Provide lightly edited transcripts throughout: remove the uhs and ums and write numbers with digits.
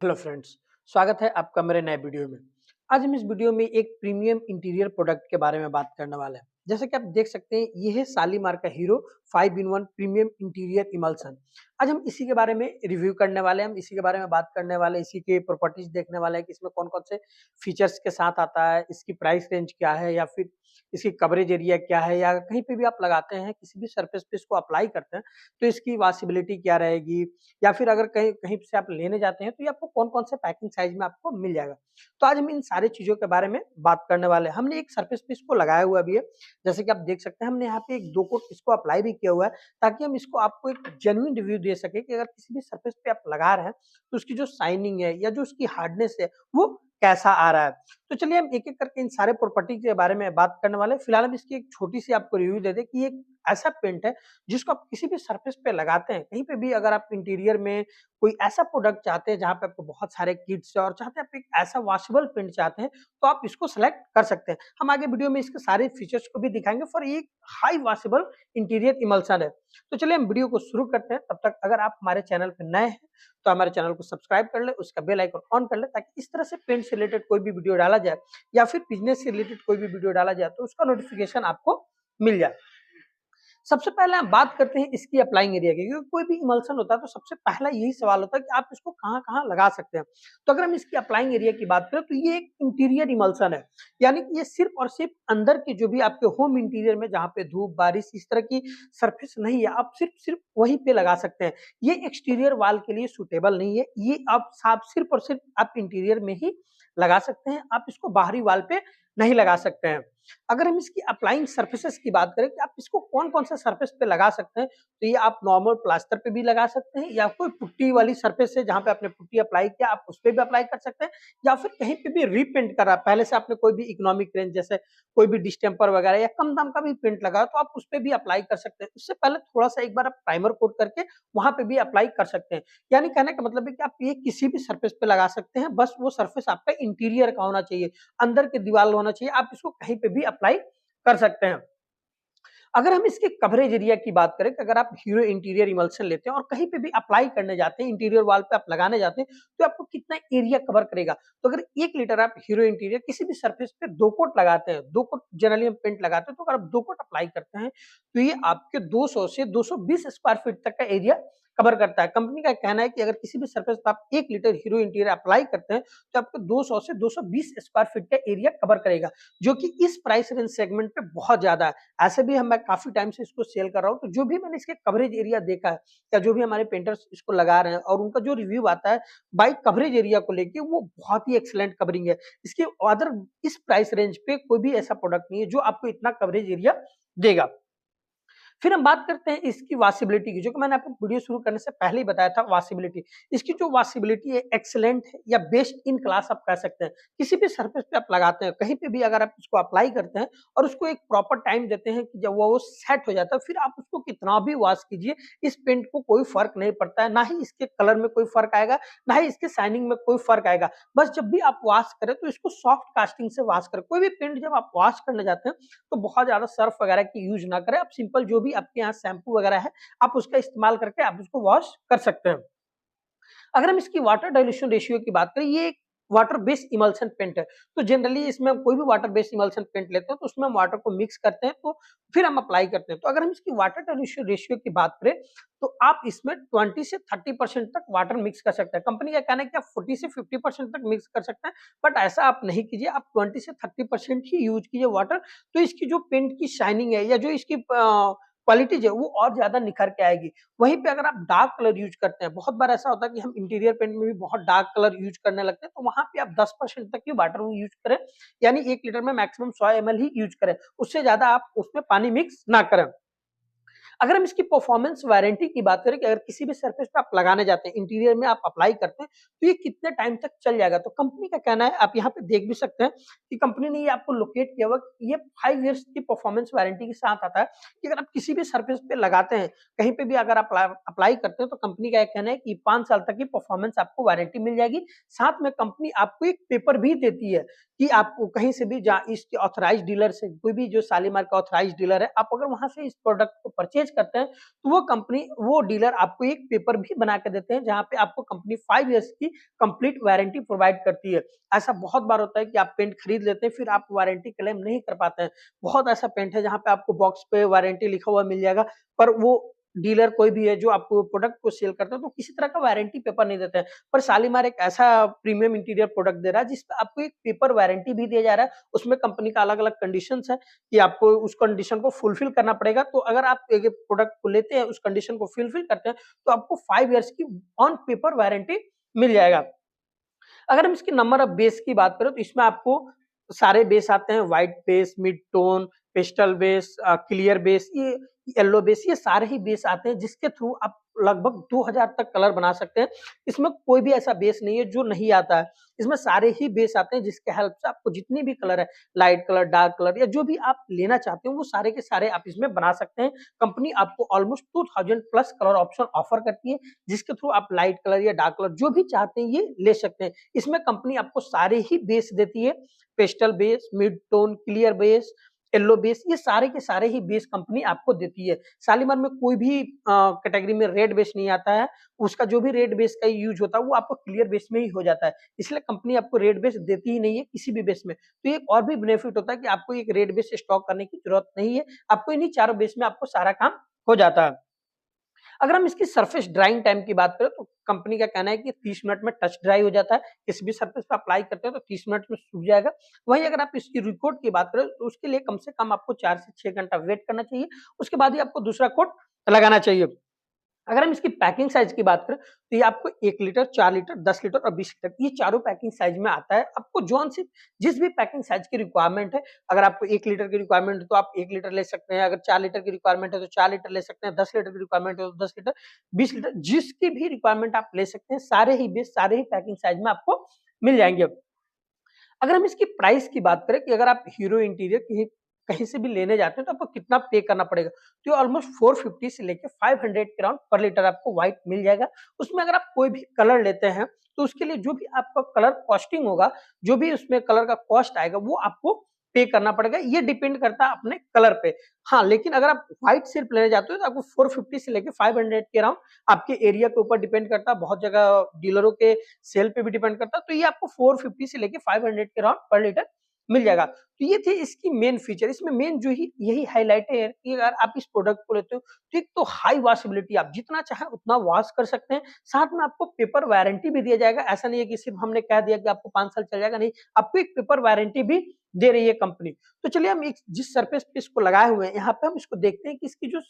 Hello friends, स्वागत है आपका मेरे नए वीडियो में। आज हम इस वीडियो में एक प्रीमियम इंटीरियर प्रोडक्ट के बारे में बात करने वाले हैं। जैसे कि आप देख सकते हैं, ये है शालीमार का हीरो 5 इन 1 प्रीमियम इंटीरियर इमल्सन। आज हम इसी के बारे में रिव्यू करने वाले हैं, हम इसी के बारे में बात करने वाले हैं, इसी के प्रॉपर्टीज देखने वाले हैं कि इसमें कौन-कौन से फीचर्स के साथ आता है, इसकी प्राइस रेंज क्या है या फिर इसकी कवरेज एरिया क्या है, या कहीं पे भी आप लगाते हैं, किसी भी सरफेस पे इसको अप्लाई करते हैं, तो इसकी वॉशेबिलिटी क्या रहेगी, या फिर अगर कहीं कहीं से आप लेने जाते हैं तो ये आपको कौन-कौन से पैकिंग साइज में आपको मिल जाएगा। तो आज हम इन सारी चीज़ों के बारे में बात करने वाले हैं। हमने एक सरफेस पे इसको लगाया हुआ भी है। जैसे कि आप देख सकते हैं, हमने यहाँ पे एक 2 कोट इसको अप्लाई भी किया हुआ है, ताकि हम इसको आपको एक जेन्युइन रिव्यू दे सकें कि अगर किसी भी सरफेस पे आप लगा रहे हैं, तो उसकी जो शाइनिंग है या जो उसकी हार्डनेस है, वो कैसा आ रहा है। तो चलिए हम एक-एक करके इन सारे प्रॉपर्टी के बारे में बात करने वाले हैं। फिलहाल हम इसकी एक छोटी-सी आपको रिव्यू दे दें कि ये एक ऐसा पेंट है जिसको आप किसी भी सरफेस पे लगाते हैं, कहीं पे भी अगर आप इंटीरियर में कोई ऐसा प्रोडक्ट चाहते हैं जहाँ पे आपको बहुत सारे किट्स और चाहते हैं आप एक ऐसा वॉशेबल पेंट चाहते हैं, तो आप इसको सेलेक्ट कर सकते हैं। हम आगे वीडियो में इसके सारे फीचर्स को भी दिखाएँगे, फॉर ये हाई वॉशेबल इंटीरियर इमल्सन है। तो चलिए हम वीडियो को शुरू करते हैं। तब तक अगर आप हमारे चैनल पे नए हैं, तो हमारे चैनल को सब्सक्राइब कर लें, उसका बेल आइकन ऑन कर लें, ताकि इस तरह से पेंट से रिलेटेड कोई भी वीडियो डाला जाए या फिर बिज़नेस से रिलेटेड कोई भी वीडियो डाला जाए, तो उसका नोटिफ़िकेशन आपको मिल जाए। सबसे पहले हम बात करते हैं इसकी अप्लाइंग एरिया की, क्योंकि कोई भी इमल्सन होता है तो सबसे पहला यही सवाल होता है कि आप इसको कहाँ-कहाँ लगा सकते हैं। तो अगर हम इसकी अप्लाइंग एरिया की बात करें, तो ये एक इंटीरियर इमल्सन है, यानी कि ये सिर्फ और सिर्फ अंदर की जो भी आपके होम इंटीरियर में जहाँ पे धूप, बारिश इस तरह की सरफेस नहीं है, आप सिर्फ सिर्फ वहीं पे लगा सकते हैं। ये एक्सटीरियर वॉल के लिए सूटेबल नहीं है, ये आप सिर्फ और सिर्फ आप इंटीरियर में ही लगा सकते हैं, आप इसको बाहरी वॉल पे नहीं लगा सकते हैं। अगर हम इसकी अप्लाइंग सरफेसेस की बात करें कि आप इसको कौन-कौन से सरफेस पे लगा सकते हैं, तो ये आप नॉर्मल प्लास्टर पे भी लगा सकते हैं, या कोई पुट्टी वाली सरफेस है जहाँ पे आपने पुट्टी अप्लाई किया, आप उस पे भी अप्लाई कर सकते हैं, या फिर कहीं पे भी रीपेंट करा, पहले से आपने कोई भी इकोनॉमिक रेंज जैसे कोई भी डिस्टेम्पर वगैरह या कम दाम का भी पेंट लगा, तो आप उस पे भी अप्लाई कर सकते हैं। उससे पहले थोड़ा-सा एक बार आप प्राइमर कोट करके वहाँ पे भी अप्लाई कर सकते हैं। यानी कहने का मतलब है कि आप ये किसी भी सरफेस पे लगा सकते हैं, बस वो सरफेस आपका इंटीरियर का होना चाहिए, अंदर की दीवार होना चाहिए, आप इसको कहीं पे भी अप्लाई कर सकते हैं। अगर हम इसके कवरेज एरिया की बात करें कि अगर आप हीरो इंटीरियर इमल्सन लेते हैं और कहीं पे भी अप्लाई करने जाते हैं, इंटीरियर वॉल पे आप लगाने जाते हैं, तो आपको कितना एरिया कवर करेगा। तो अगर 1 लीटर आप हीरो इंटीरियर किसी भी सरफेस पे 2 कोट लगाते हैं, 2 कोट जनरली हम पेंट लगाते हैं, तो अगर आप 2 कोट अप्लाई करते हैं, तो ये आपके 200 से 220 स्क्वायर फीट तक का एरिया कवर करता है। कंपनी का कहना है कि अगर किसी भी सरफेस पे आप 1 लीटर हीरो इंटीरियर अप्लाई करते हैं, तो आपको 200 से 220 स्क्वायर फीट का एरिया कवर करेगा, जो कि इस प्राइस रेंज सेगमेंट पे बहुत ज़्यादा है। ऐसे भी मैं काफ़ी टाइम से इसको सेल कर रहा हूँ, तो जो भी मैंने इसके कवरेज एरिया देखा है, या जो भी हमारे पेंटर्स इसको लगा रहे हैं और उनका जो रिव्यू आता है बाय कवरेज एरिया को लेके, वो बहुत ही एक्सीलेंट कवरिंग है। इसके अदर इस प्राइस रेंज पे कोई भी ऐसा प्रोडक्ट नहीं है जो आपको इतना कवरेज एरिया देगा। फिर हम बात करते हैं इसकी वॉशेबिलिटी की, जो कि मैंने आपको वीडियो शुरू करने से पहले ही बताया था वॉशेबिलिटी। इसकी जो वॉशेबिलिटी है एक्सीलेंट है, या बेस्ट इन क्लास आप कह सकते हैं। किसी भी सरफेस पे आप लगाते हैं, कहीं पे भी अगर आप इसको अप्लाई करते हैं और उसको एक प्रॉपर टाइम देते हैं कि जब वो सेट हो जाता है, फिर आप उसको कितना भी वॉश कीजिए, इस पेंट को कोई फ़र्क नहीं पड़ता है। ना ही इसके कलर में कोई फ़र्क आएगा, ना ही इसके शाइनिंग में कोई फ़र्क आएगा। बस जब भी आप वॉश करें, तो इसको सॉफ्ट कास्टिंग से वॉश करें। कोई भी पेंट जब आप वॉश करने जाते हैं, तो बहुत ज़्यादा सर्फ वगैरह की यूज़ ना करें। आप सिंपल जो भी आपके यहाँ शैम्पू वगैरह है, आप उसका इस्तेमाल करके आप उसको वॉश कर सकते हैं। अगर हम इसकी वाटर डाइल्यूशन रेशियो की बात करें, ये एक वाटर बेस्ड इमल्सन पेंट है। तो जनरली इसमें हम कोई भी वाटर बेस्ड इमल्सन पेंट लेते हैं, तो उसमें हम वाटर को मिक्स करते हैं, तो फिर हम अप्लाई करते हैं। तो अगर हम इसकी वाटर डाइल्यूशन रेशियो की बात करें, तो आप इसमें 20 से 30% तक वाटर मिक्स कर सकते हैं। कंपनी का कहना है कि आप 40 से 50% तक मिक्स कर सकते हैं, बट ऐसा आप नहीं कीजिए, आप 20 से 30% ही यूज़ कीजिए वाटर। तो इसकी जो पेंट की शाइनिंग है, या जो इसकी क्वालिटीज़ है, वो और ज़्यादा निखर के आएगी। वहीं पे अगर आप डार्क कलर यूज़ करते हैं, बहुत बार ऐसा होता है कि हम इंटीरियर पेंट में भी बहुत डार्क कलर यूज़ करने लगते हैं, तो वहाँ पे आप 10% तक ही वाटर यूज़ करें, यानी 1 लीटर में मैक्सिमम 100 एमएल ही यूज़ करें, उससे ज़्यादा आप उसमें पानी मिक्स ना करें। अगर हम इसकी परफॉर्मेंस वारंटी की बात करें कि अगर किसी भी सरफेस पे आप लगाने जाते हैं, इंटीरियर में आप अप्लाई करते हैं, तो ये कितने टाइम तक चल जाएगा? तो कंपनी का कहना है, आप यहाँ पे देख भी सकते हैं कि कंपनी ने ये आपको लोकेट किया हुआ कि ये 5 इयर्स की परफॉर्मेंस वारंटी के साथ आता है कि अगर आप किसी भी सरफेस पे लगाते हैं, कहीं पे भी अगर आप अप्लाई करते हैं, तो कंपनी का ये कहना है कि 5 साल तक की परफॉर्मेंस आपको वारंटी मिल जाएगी। साथ में कंपनी आपको एक पेपर भी देती है कि आपको कहीं से भी, जहाँ इसके ऑथराइज्ड डीलर से, कोई भी जो शालीमार का ऑथराइज्ड डीलर है, आप अगर वहाँ से इस प्रोडक्ट को परचेज परचेज करते हैं तो वो कंपनी, वो डीलर आपको एक पेपर भी बना के देते हैं जहाँ पे आपको कंपनी 5 इयर्स की कंप्लीट वारंटी प्रोवाइड करती है। ऐसा बहुत बार होता है कि आप पेंट खरीद लेते हैं, फिर आप वारंटी क्लेम नहीं कर पाते हैं। बहुत ऐसा पेंट है जहाँ पे आपको बॉक्स पे वारंटी लिखा हुआ मिल जाएगा, पर वो डीलर कोई भी है जो आपको प्रोडक्ट को सेल करता है तो किसी तरह का वारंटी पेपर नहीं देते हैं। पर शालीमार एक ऐसा प्रीमियम इंटीरियर प्रोडक्ट दे रहा है जिसपे आपको एक पेपर वारंटी भी दिया जा रहा है। उसमें कंपनी का अलग-अलग कंडीशंस है कि आपको उस कंडीशन को फुलफिल करना पड़ेगा। तो अगर आप एक प्रोडक्ट को लेते हैं, उस कंडीशन को फुलफिल करते हैं, तो आपको 5 इयर्स की ऑन पेपर वारंटी मिल जाएगा। अगर हम इसके नंबर ऑफ बेस की बात करें तो इसमें आपको सारे बेस आते हैं, white base, mid tone, pastel base, clear base, ये येलो बेस, ये सारे ही बेस आते हैं जिसके थ्रू आप लगभग 2000 तक कलर बना सकते हैं। इसमें कोई भी ऐसा बेस नहीं है जो नहीं आता है। इसमें सारे ही बेस आते हैं जिसके हेल्प से आपको जितनी भी कलर है, लाइट कलर, डार्क कलर या जो भी आप लेना चाहते हो वो सारे के सारे आप इसमें बना सकते हैं। कंपनी आपको almost 2000 plus colour option offer करती है जिसके थ्रू आप लाइट कलर या डार्क कलर जो भी चाहते हैं ये ले सकते हैं। इसमें कंपनी आपको सारे ही बेस देती है, pastel base, mid tone, clear base, yellow base, ये सारे के सारे ही बेस कंपनी आपको देती है। शालीमार में कोई भी कैटेगरी में रेड बेस नहीं आता है, उसका जो भी रेड बेस का यूज़ होता है वो आपको क्लियर बेस में ही हो जाता है। इसलिए कंपनी आपको रेड बेस देती ही नहीं है किसी भी बेस में। तो एक और भी बेनिफिट होता है कि आपको एक रेड बेस स्टॉक करने की ज़रूरत नहीं है, आपको इन्हीं चारों बेस में आपको सारा काम हो जाता है। अगर हम इसकी सरफेस ड्राइंग टाइम की बात करें तो कंपनी का कहना है कि 30 मिनट में टच ड्राई हो जाता है। किसी भी सरफेस पे अप्लाई करते हैं तो 30 मिनट में सूख जाएगा। वहीं अगर आप इसकी रिकोट की बात करें तो उसके लिए कम से कम आपको 4 से 6 घंटा वेट करना चाहिए। उसके बाद ही आपको दूसरा कोट लगाना चाहिए। अगर हम इसकी पैकिंग साइज की बात करें तो ये आपको 1 लीटर, 4 लीटर, 10 लीटर और 20 लीटर, ये चारों पैकिंग साइज में आता है। आपको जौन-सी जिस भी पैकिंग साइज की रिक्वायरमेंट है, अगर आपको 1 लीटर की रिक्वायरमेंट है तो आप 1 लीटर ले सकते हैं, अगर 4 लीटर की रिक्वायरमेंट है तो 4 लीटर ले सकते हैं, 10 लीटर की रिक्वायरमेंट है तो 10 लीटर, 20 लीटर, जिसकी भी रिक्वायरमेंट आप ले सकते हैं, सारे ही बेस, सारे ही पैकिंग साइज में आपको मिल जाएँगे। अगर हम इसकी प्राइस की बात करें कि अगर आप हीरो इंटीरियर कहीं कहीं से भी लेने जाते हैं तो आपको कितना पे करना पड़ेगा? तो ये ऑलमोस्ट 450 से लेके 500 के अराउंड पर लीटर आपको व्हाइट मिल जाएगा। उसमें अगर आप कोई भी कलर लेते हैं, तो उसके लिए जो भी आपका कलर कॉस्टिंग होगा, जो भी उसमें कलर का कॉस्ट आएगा वो आपको पे करना पड़ेगा। ये डिपेंड करता है अपने कलर पे। हाँ, लेकिन अगर आप व्हाइट सिर्फ लेने जाते हो तो आपको 450 से लेके 500 के अराउंड आपके एरिया के ऊपर डिपेंड करता है। बहुत जगह डीलरों के सेल पे भी डिपेंड करता है। तो ये आपको 450 से लेके 500 के अराउंड पर लीटर मिल जाएगा। तो ये थे इसकी मेन फीचर। इसमें मेन जो ही यही हाइलाइट है कि अगर आप इस प्रोडक्ट को लेते हो तो एक तो हाई वॉशेबिलिटी, आप जितना चाहें उतना वॉश कर सकते हैं। साथ में आपको पेपर वारंटी भी दिया जाएगा। ऐसा नहीं है कि सिर्फ हमने कह दिया कि आपको 5 साल चल जाएगा, नहीं, आपको एक पेपर वारंटी भी दे रही है कंपनी। तो चलिए हम एक जिस सरफेस पे इसको लगाए हुए हैं, यहाँ पे हम इसको देखते हैं कि इसकी जो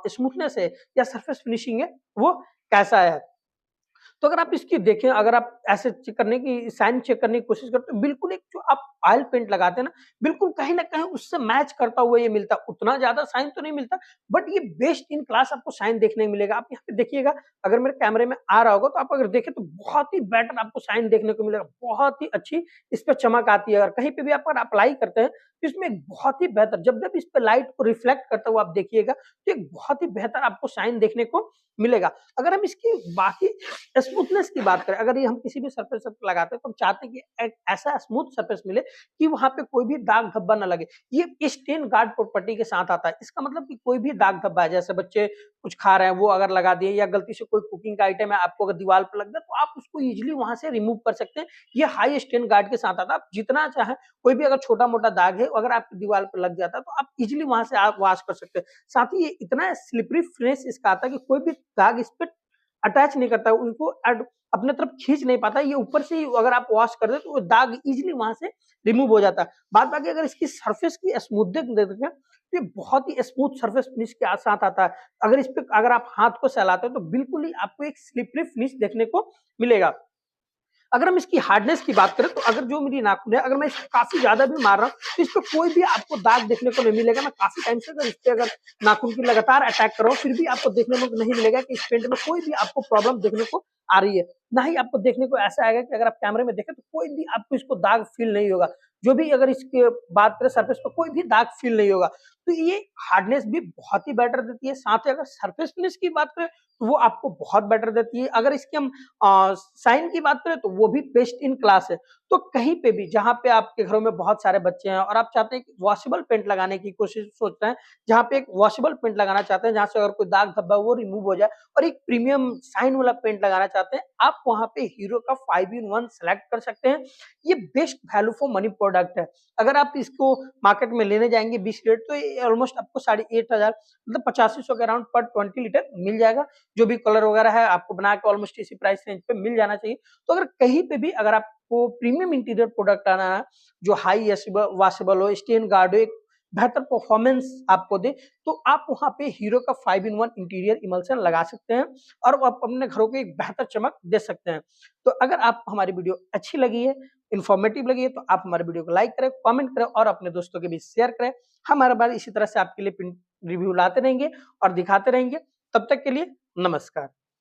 स्मूथनेस है या सरफेस फिनिशिंग है वो कैसा है। तो अगर आप इसकी देखें, अगर आप ऐसे चेक करने की साइन चेक करने की कोशिश करते हो, बिल्कुल एक जो आप ऑयल पेंट लगाते हैं ना, बिल्कुल कहीं न कहीं उससे मैच करता हुआ ये मिलता है। उतना ज़्यादा शाइन तो नहीं मिलता, बट ये बेस्ट इन क्लास आपको शाइन देखने को मिलेगा। आप यहाँ पे देखिएगा, अगर मेरे कैमरे में आ रहा होगा तो आप अगर देखें तो बहुत ही बेटर आपको शाइन देखने को मिलेगा। बहुत ही अच्छी इस पे चमक आती है। अगर कहीं पे भी आप अगर अप्लाई करते हैं, तो इसमें एक बहुत ही बेहतर, जब-जब इस पे लाइट को रिफ्लेक्ट करता हुआ आप देखिएगा, तो एक बहुत ही बेहतर आपको शाइन देखने को मिलेगा। अगर हम इसकी बाकी स्मूथनेस की बात करें, अगर ये हम किसी भी सरफेस पे लगाते हैं तो हम चाहते हैं कि एक ऐसा स्मूथ सरफेस मिले कि वहाँ पे कोई भी दाग धब्बा ना लगे। ये स्टेन गार्ड प्रॉपर्टी के साथ आता है। इसका मतलब कि कोई भी दाग धब्बा है, जैसे बच्चे कुछ खा रहे हैं वो अगर लगा दिए या गलती से कोई कुकिंग का आइटम है आपको अगर दीवार पे लग गया तो आप उसको ईज़िली वहाँ से रिमूव कर सकते हैं। ये हाई स्टेन गार्ड के साथ आता है। आप जितना चाहें, कोई भी अगर छोटा-मोटा दाग है अगर आपकी दीवार पे लग जाता है तो आप ईज़िली वहाँ से आप वॉश कर सकते हैं। साथ ही ये इतना स्लिपरी फिनिश इसका आता है कि कोई भी दाग इस पे अटैच नहीं करता है, उनको अपने तरफ खींच नहीं पाता है। ये ऊपर से ही अगर आप वॉश कर दें तो वो दाग इज़िली वहाँ से रिमूव हो जाता है। बाद बाकी अगर इसकी सरफेस की स्मूथनेस देखें तो ये बहुत ही स्मूथ सरफेस फिनिश के साथ आता है। अगर इस पे अगर आप हाथ को सहलाते हो तो बिल्कुल ही आपको एक स्लिपरी फिनिश देखने को मिलेगा। अगर हम इसकी हार्डनेस की बात करें तो अगर जो मेरी नाखून है, अगर मैं इसको काफ़ी ज़्यादा भी मार रहा हूँ, तो इस पे कोई भी आपको दाग देखने को नहीं मिलेगा। मैं काफ़ी टाइम से अगर इस पे अगर नाखून की लगातार अटैक कर रहा हूँ, फिर भी आपको देखने को नहीं मिलेगा कि इस पेंट में कोई भी आपको प्रॉब्लम देखने को आ रही है। ना ही आपको देखने को ऐसा आएगा कि अगर आप कैमरे में देखें तो कोई भी आपको इसको दाग फ़ील नहीं होगा। जो भी अगर इसकी बात करें सरफेस पे कोई भी दाग फ़ील नहीं होगा। तो ये हार्डनेस भी बहुत ही बेटर देती है। साथ ही अगर सरफेस फिनिश की बात करें तो वो आपको बहुत बेटर देती है। अगर इसकी हम शाइन की बात करें तो वो भी बेस्ट इन क्लास है। तो कहीं पे भी जहाँ पे आपके घरों में बहुत सारे बच्चे हैं और आप चाहते हैं कि वॉशेबल पेंट लगाने की कोशिश सोच रहे हैं, जहाँ पे एक वॉशेबल पेंट लगाना चाहते हैं, जहाँ से अगर कोई दाग धब्बा वो रिमूव हो जाए और एक प्रीमियम शाइन वाला पेंट लगाना चाहते हैं, आप वहाँ पे हीरो का 5 इन 1 सेलेक्ट कर सकते हैं। ये best value for money product है। अगर आप इसको मार्केट में लेने जाएँगे 20 रेट तो ये ऑलमोस्ट आपको 8,500 मतलब 8500 के अराउंड पर 20 लीटर मिल जाएगा। जो भी कलर वगैरह है आपको बना के ऑलमोस्ट इसी प्राइस रेंज पे मिल जाना चाहिए। तो अगर कहीं पे भी अगर आपको प्रीमियम इंटीरियर प्रोडक्ट लाना है, जो हाई वॉशेबल हो, स्टेन गार्ड हो, एक बेहतर परफॉर्मेंस आपको दे, तो आप वहाँ पे हीरो का 5 इन 1 इंटीरियर इमल्शन लगा सकते हैं और आप अपने घरों को एक बेहतर चमक दे सकते हैं। तो अगर आप हमारी वीडियो अच्छी लगी है, इन्फॉर्मेटिव लगी है, तो आप हमारे वीडियो को लाइक करें, कमेंट करें और अपने दोस्तों के बीच शेयर करें। हम हर बार इसी तरह से आपके लिए रिव्यू लाते रहेंगे और दिखाते रहेंगे। तब तक के लिए नमस्कार।